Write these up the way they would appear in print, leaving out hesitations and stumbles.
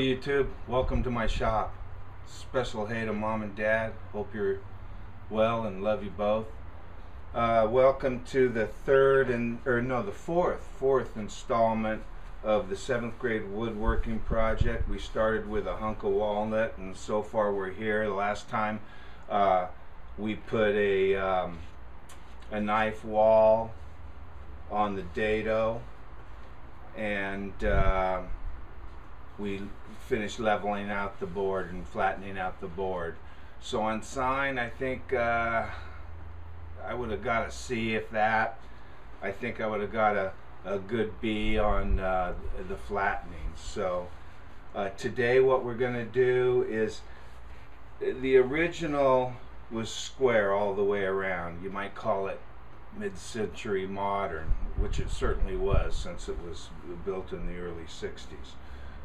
YouTube, welcome to my shop. Special hey to mom and dad, hope you're well and love you both. Welcome to the fourth installment of the 7th grade woodworking project. We started with a hunk of walnut and so far we're here. The last time we put a knife wall on the dado, and we finished leveling out the board and flattening out the board. So on sign, I think I would have got a C if that. I think I would have got a good B on the flattening. So today what we're going to do is, the original was square all the way around. You might call it mid-century modern, which it certainly was since it was built in the early 60s.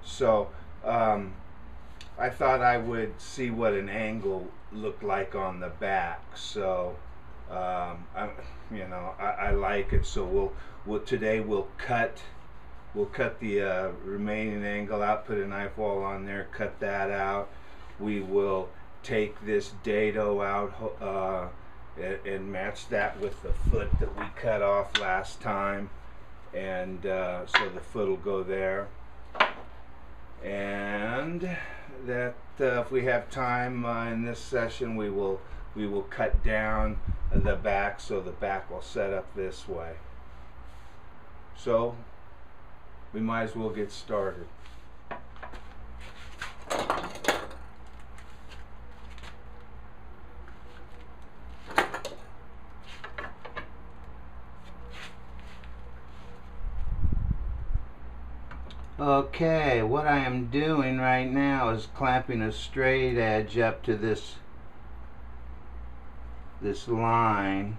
So I thought I would see what an angle looked like on the back. So I like it. So today we'll cut the remaining angle out, put a knife wall on there, cut that out. We will take this dado out and match that with the foot that we cut off last time, and so the foot will go there. And that if we have time in this session, we will cut down the back, so the back will set up this way. So we might as well get started. Okay, what I am doing right now is clamping a straight edge up to this line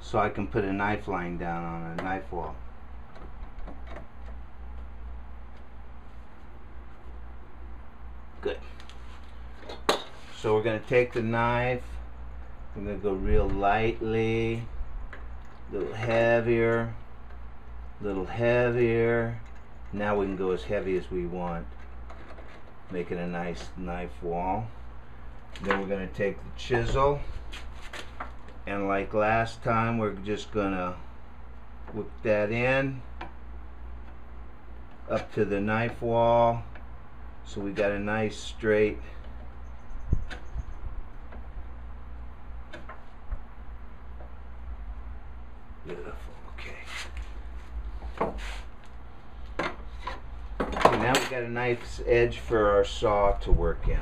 so I can put a knife line down on a knife wall. Good. So we're going to take the knife, I'm going to go real lightly, a little heavier, now we can go as heavy as we want, making a nice knife wall. Then we're going to take the chisel, and like last time, we're just going to whip that in up to the knife wall, so we got a nice straight beautiful. Okay, now we got a nice edge for our saw to work in.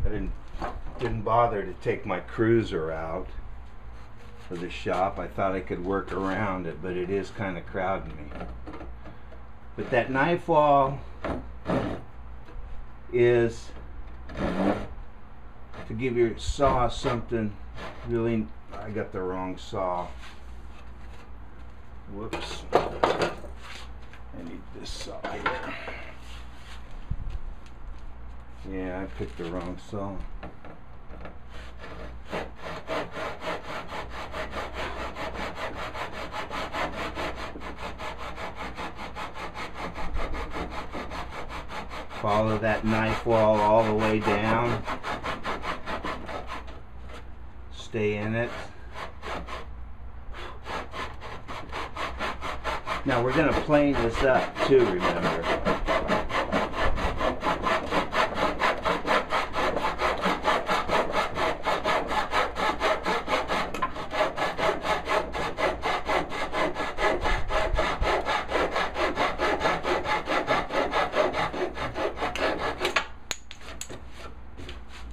I didn't bother to take my cruiser out for the shop. I thought I could work around it, but it is kind of crowding me. But that knife wall is to give your saw something really. I got the wrong saw. Whoops. I need this saw here. Yeah, I picked the wrong saw. Follow that knife wall all the way down. Stay in it. Now we're going to plane this up too, remember.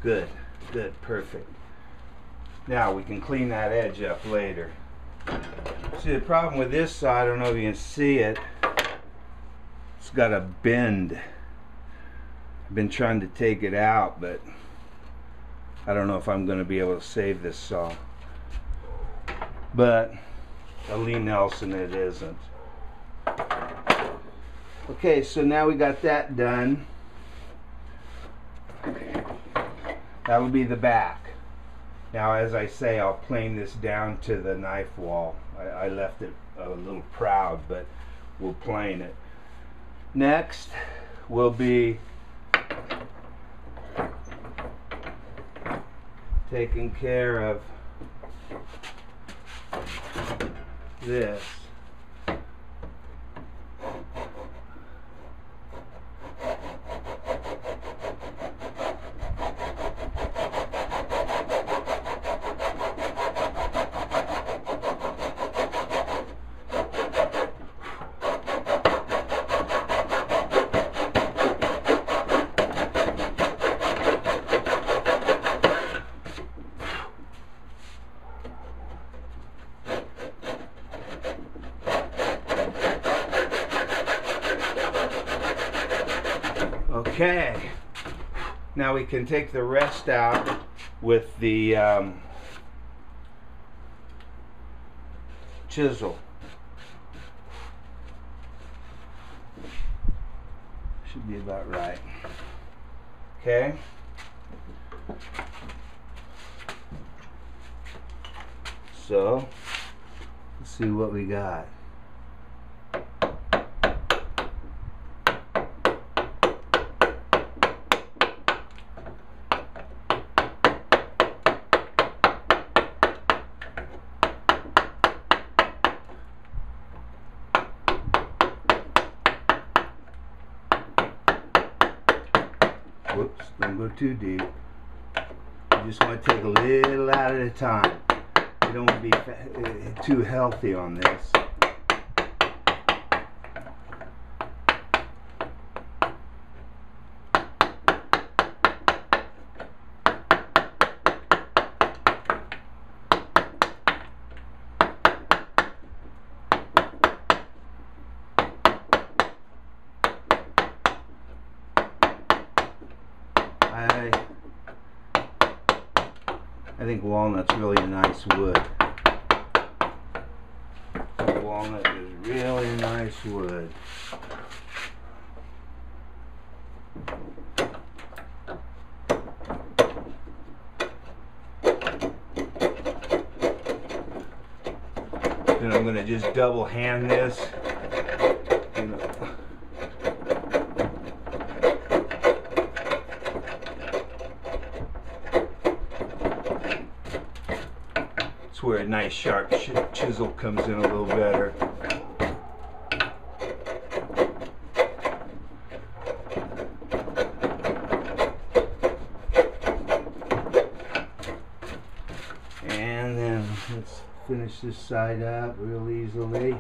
Good, good, perfect. Now we can clean that edge up later. See, the problem with this saw, I don't know if you can see it, it's got a bend. I've been trying to take it out, but I don't know if I'm going to be able to save this saw. But a Lee Nelson it isn't. Okay, so now we got that done. That'll be the back. Now, as I say, I'll plane this down to the knife wall. I left it a little proud, but we'll plane it. Next will be taking care of this. Okay, now we can take the rest out with the chisel. Should be about right. Okay. So, let's see what we got. Whoops, don't go too deep. You just want to take a little out at a time. You don't want to be too healthy on this. I think walnut's really a nice wood. Walnut is really nice wood. Then I'm going to just double hand this. Where a nice sharp chisel comes in a little better. And then let's finish this side up real easily.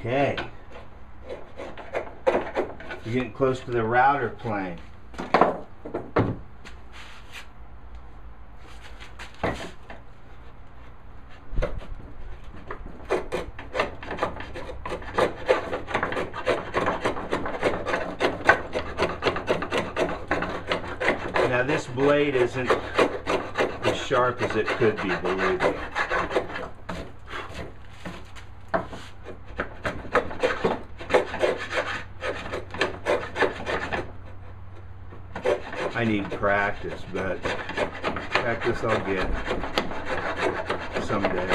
Okay. You're getting close to the router plane. Now this blade isn't as sharp as it could be, believe me. I need practice, but practice I'll get someday.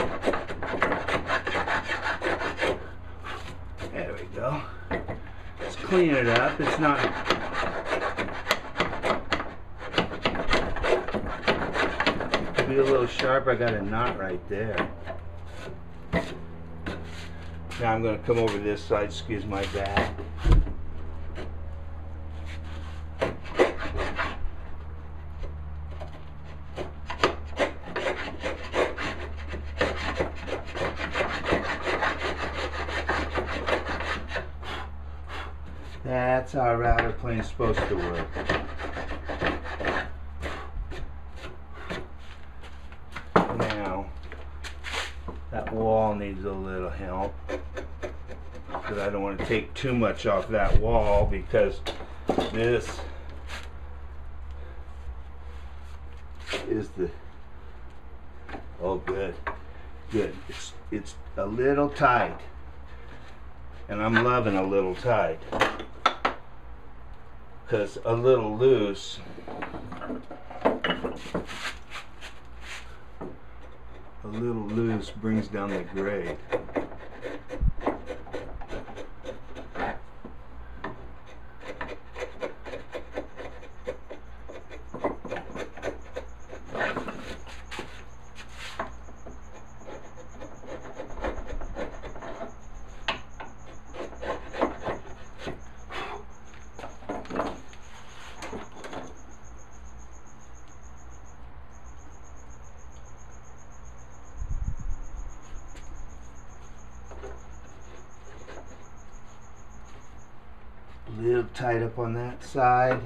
There we go. Let's clean it up. It's not... Be a little sharp. I got a knot right there. Now I'm going to come over this side, excuse my back. That's how a router plane is supposed to work. Now, that wall needs a little help, because I don't want to take too much off that wall, because this is the... Oh, good. Good. It's a little tight. And I'm loving a little tight, because a little loose brings down the grade. A little tight up on that side.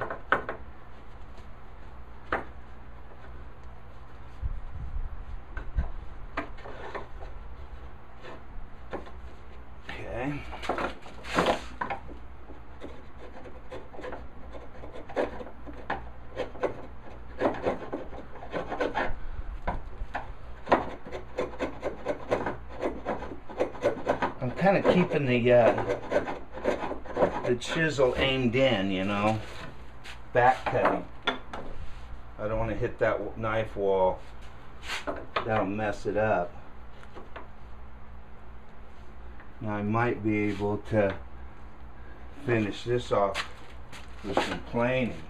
Okay. I'm kind of keeping the chisel aimed in, you know, back cutting. I don't want to hit that knife wall. That'll mess it up. Now I might be able to finish this off with some planing.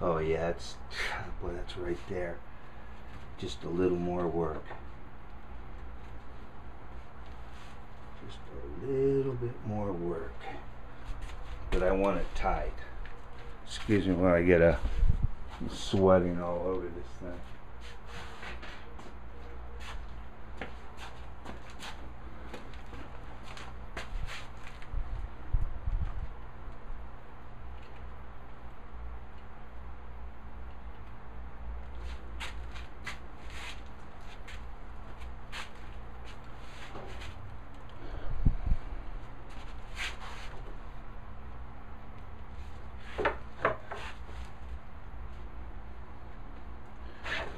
Oh yeah, it's, boy, that's right there. Just a little more work. Just a little bit more work. But I want it tight. Excuse me while I get I'm sweating all over this thing.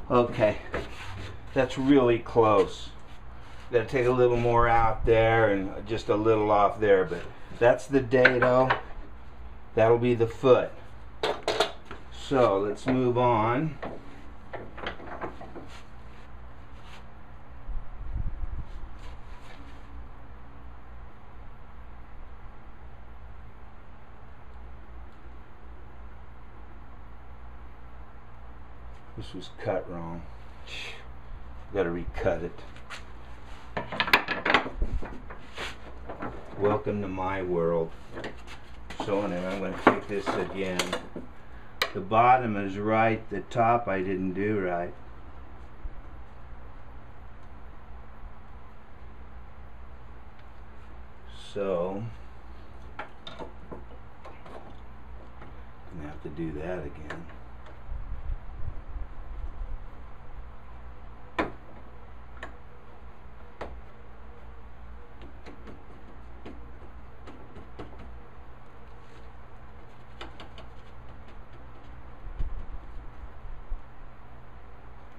Okay, that's really close. Got to take a little more out there and just a little off there, but that's the dado. That'll be the foot. So let's move on. This was cut wrong. Gotta recut it. Welcome to my world. So anyway, I'm gonna take this again. The bottom is right, the top I didn't do right. So I'm gonna have to do that again.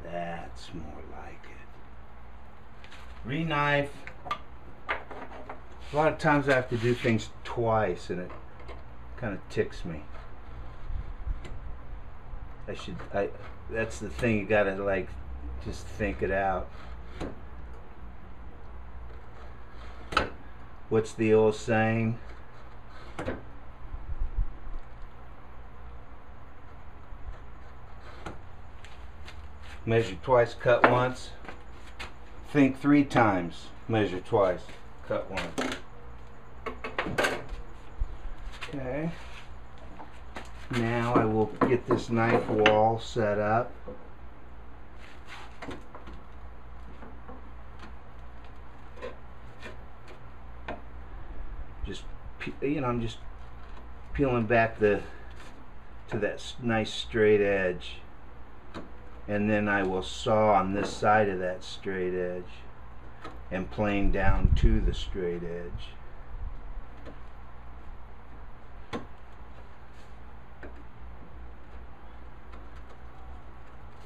That's more like it. Re-knife. A lot of times I have to do things twice and it kind of ticks me. That's the thing, you gotta like just think it out. What's the old saying? Measure twice, cut once. Think 3 times. Measure twice, cut once. Okay. Now I will get this knife wall set up. Just, you know, I'm just peeling back to that nice straight edge, and then I will saw on this side of that straight edge and plane down to the straight edge.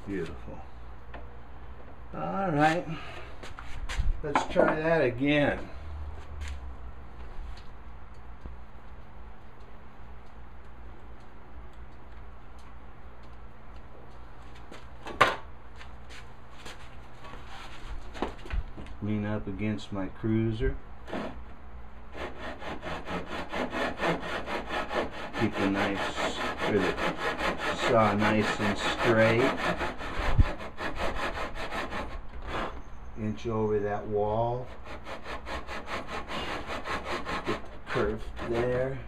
Beautiful. All right, let's try that again. Lean up against my cruiser. Keep the knife or the saw nice and straight. Inch over that wall. Get the curve there.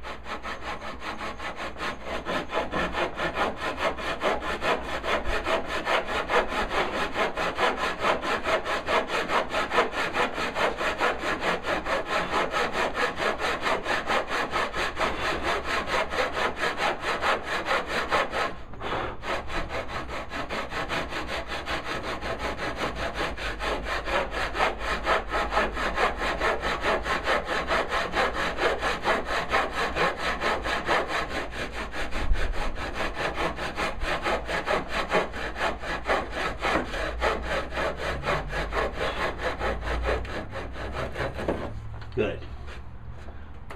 Good.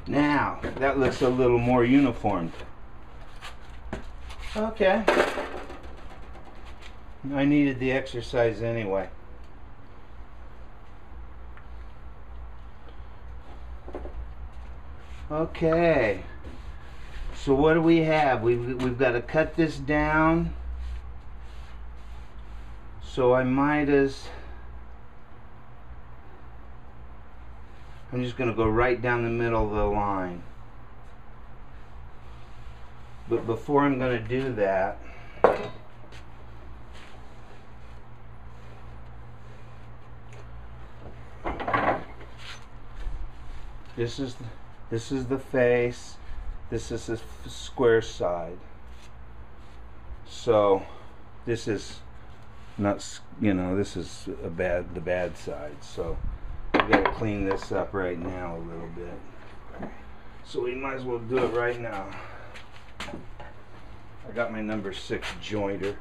Now, that looks a little more uniformed. Okay. I needed the exercise anyway. Okay. So what do we have? We've got to cut this down. So I'm just going to go right down the middle of the line. But before I'm going to do that, this is the face, this is the square side. So this is not, you know, this is the bad side. So I gotta clean this up right now a little bit. So we might as well do it right now. I got my number 6 jointer.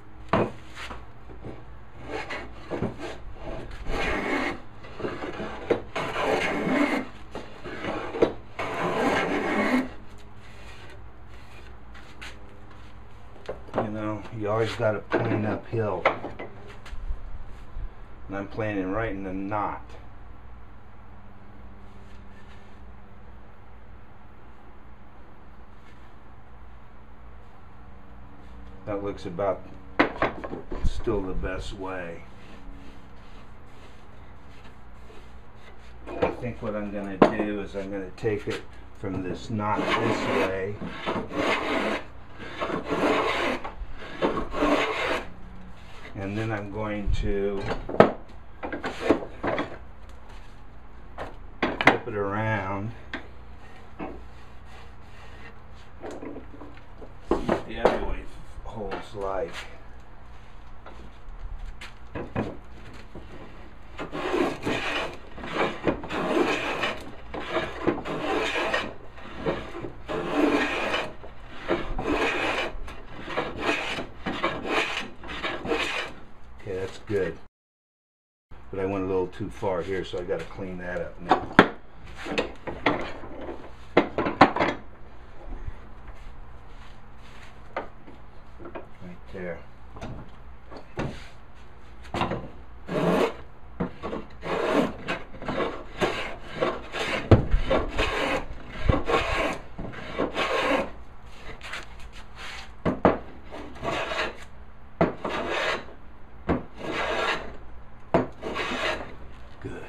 You know, you always gotta plane uphill. And I'm planing right in the knot. That looks about still the best way. I think what I'm going to do is I'm going to take it from this knot this way. And then I'm going to flip it around. The other way holds like. Okay, that's good. But I went a little too far here, so I got to clean that up now. There. Good.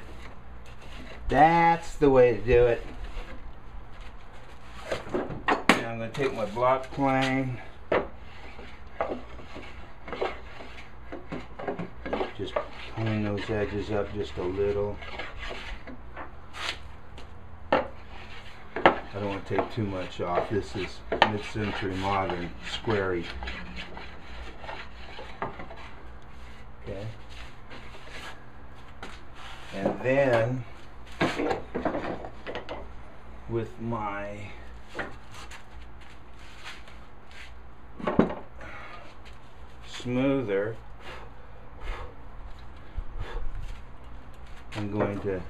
That's the way to do it. Now I'm going to take my block plane. Just pulling those edges up just a little. I don't want to take too much off. This is mid-century modern, squarey. Okay. And then with my smoother, I'm going to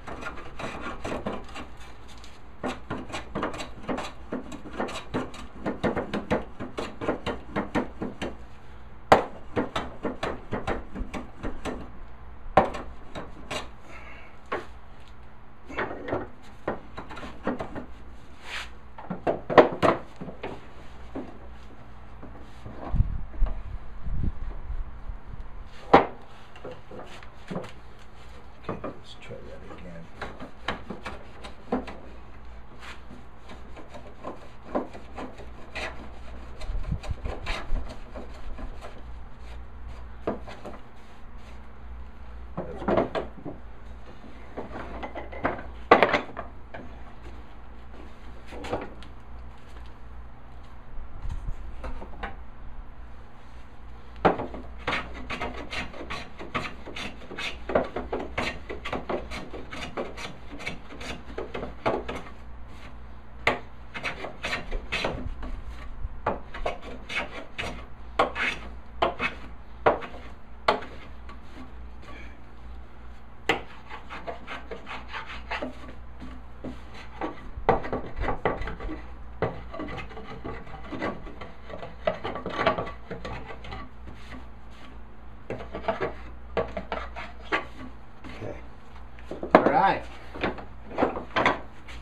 I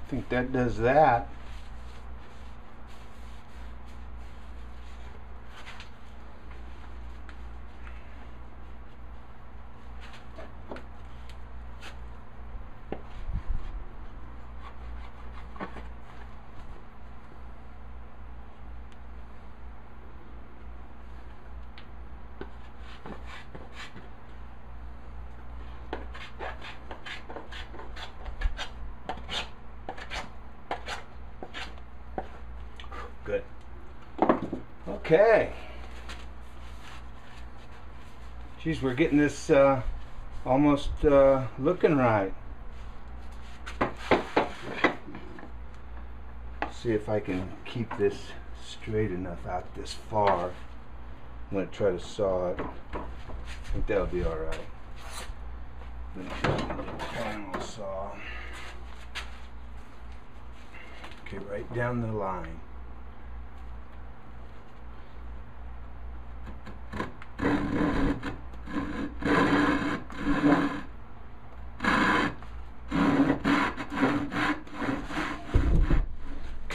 think that does that. Good. Okay. Geez, we're getting this almost looking right. See if I can keep this straight enough out this far. I'm going to try to saw it. I think that'll be alright. Then I'll use the panel saw. Okay, right down the line.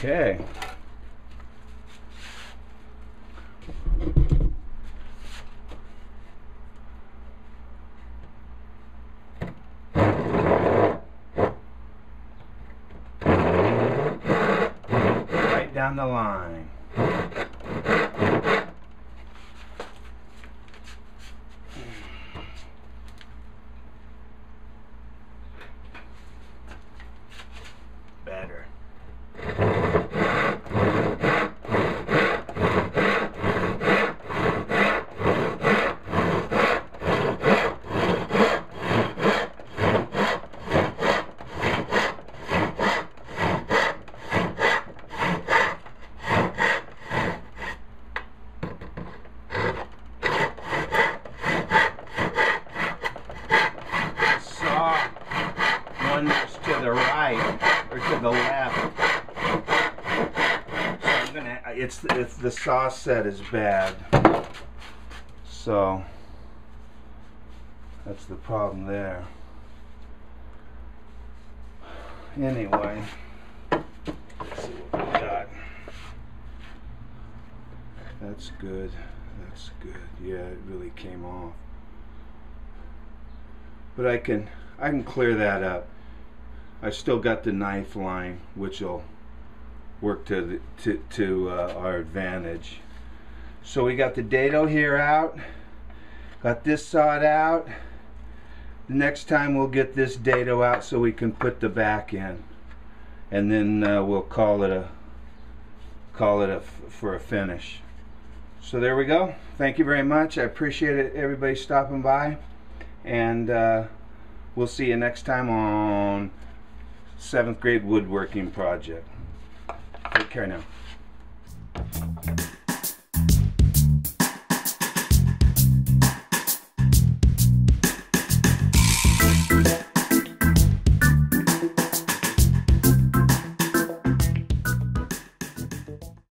Okay. Right down the line. Better. To the right or to the left. So I'm gonna. It's the saw set is bad. So that's the problem there. Anyway, let's see what we got. That's good. That's good. Yeah, it really came off. But I can clear that up. I've still got the knife line, which will work to our advantage. So we got the dado here out, got this sawed out, next time we'll get this dado out so we can put the back in, and then we'll call it for a finish. So there we go. Thank you very much. I appreciate it, everybody stopping by, and we'll see you next time on 7th grade woodworking project. Take care now.